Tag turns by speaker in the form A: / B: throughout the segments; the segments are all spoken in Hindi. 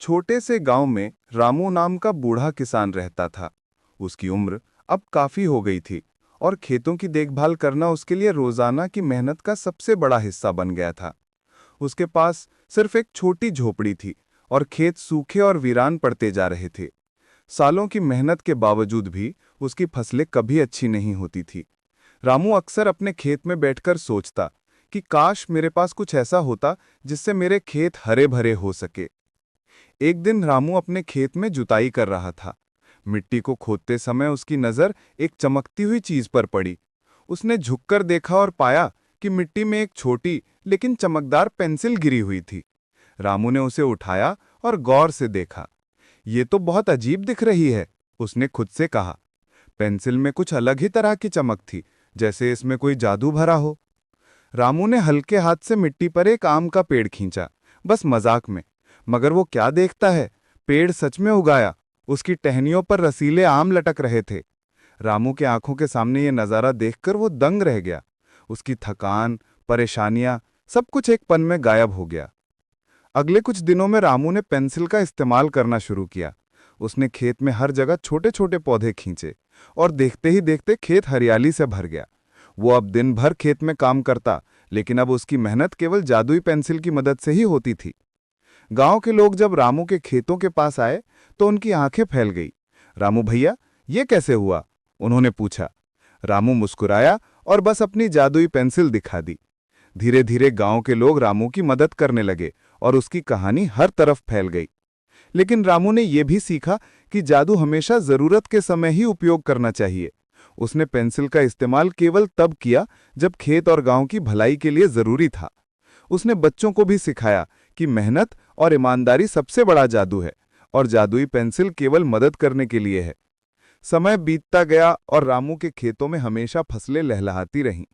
A: छोटे से गांव में रामू नाम का बूढ़ा किसान रहता था। उसकी उम्र अब काफी हो गई थी और खेतों की देखभाल करना उसके लिए रोजाना की मेहनत का सबसे बड़ा हिस्सा बन गया था। उसके पास सिर्फ एक छोटी झोपड़ी थी और खेत सूखे और वीरान पड़ते जा रहे थे। सालों की मेहनत के बावजूद भी उसकी फसलें कभी अच्छी नहीं होती थी। रामू अक्सर अपने खेत में बैठकर सोचता कि काश मेरे पास कुछ ऐसा होता जिससे मेरे खेत हरे भरे हो सके। एक दिन रामू अपने खेत में जुताई कर रहा था। मिट्टी को खोदते समय उसकी नजर एक चमकती हुई चीज पर पड़ी। उसने झुककर देखा और पाया कि मिट्टी में एक छोटी लेकिन चमकदार पेंसिल गिरी हुई थी। रामू ने उसे उठाया और गौर से देखा। ये तो बहुत अजीब दिख रही है, उसने खुद से कहा। पेंसिल में कुछ अलग ही तरह की चमक थी, जैसे इसमें कोई जादू भरा हो। रामू ने हल्के हाथ से मिट्टी पर एक आम का पेड़ खींचा, बस मजाक में। मगर वो क्या देखता है, पेड़ सच में उगाया। उसकी टहनियों पर रसीले आम लटक रहे थे। रामू के आंखों के सामने ये नजारा देखकर वो दंग रह गया। उसकी थकान, परेशानियां, सब कुछ एक पल में गायब हो गया। अगले कुछ दिनों में रामू ने पेंसिल का इस्तेमाल करना शुरू किया। उसने खेत में हर जगह छोटे छोटे पौधे खींचे और देखते ही देखते खेत हरियाली से भर गया। वो अब दिन भर खेत में काम करता, लेकिन अब उसकी मेहनत केवल जादुई पेंसिल की मदद से ही होती थी। गांव के लोग जब रामू के खेतों के पास आए तो उनकी आंखें फैल गई। रामू भैया, ये कैसे हुआ? उन्होंने पूछा। रामू मुस्कुराया और बस अपनी जादुई पेंसिल दिखा दी। धीरे धीरे गांव के लोग रामू की मदद करने लगे और उसकी कहानी हर तरफ फैल गई। लेकिन रामू ने यह भी सीखा कि जादू हमेशा जरूरत के समय ही उपयोग करना चाहिए। उसने पेंसिल का इस्तेमाल केवल तब किया जब खेत और गांव की भलाई के लिए जरूरी था। उसने बच्चों को भी सिखाया कि मेहनत और ईमानदारी सबसे बड़ा जादू है और जादुई पेंसिल केवल मदद करने के लिए है। समय बीतता गया और रामू के खेतों में हमेशा फसलें लहलहाती रहीं।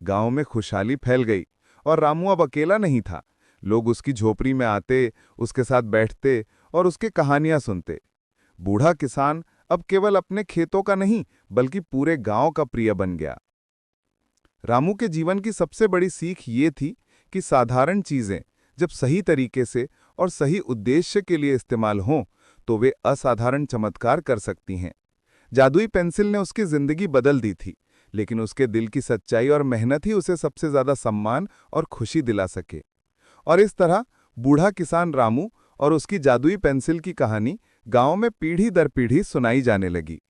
A: गांव में खुशहाली फैल गई और रामू अब अकेला नहीं था। लोग उसकी झोपड़ी में आते, उसके साथ बैठते और उसकी कहानियां सुनते। बूढ़ा किसान अब केवल अपने खेतों का नहीं, बल्कि पूरे गांव का प्रिय बन गया। रामू के जीवन की सबसे बड़ी सीख ये थी कि साधारण चीजें जब सही तरीके से और सही उद्देश्य के लिए इस्तेमाल हों, तो वे असाधारण चमत्कार कर सकती हैं। जादुई पेंसिल ने उसकी जिंदगी बदल दी थी, लेकिन उसके दिल की सच्चाई और मेहनत ही उसे सबसे ज्यादा सम्मान और खुशी दिला सके। और इस तरह बूढ़ा किसान रामू और उसकी जादुई पेंसिल की कहानी गांव में पीढ़ी दर पीढ़ी सुनाई जाने लगी।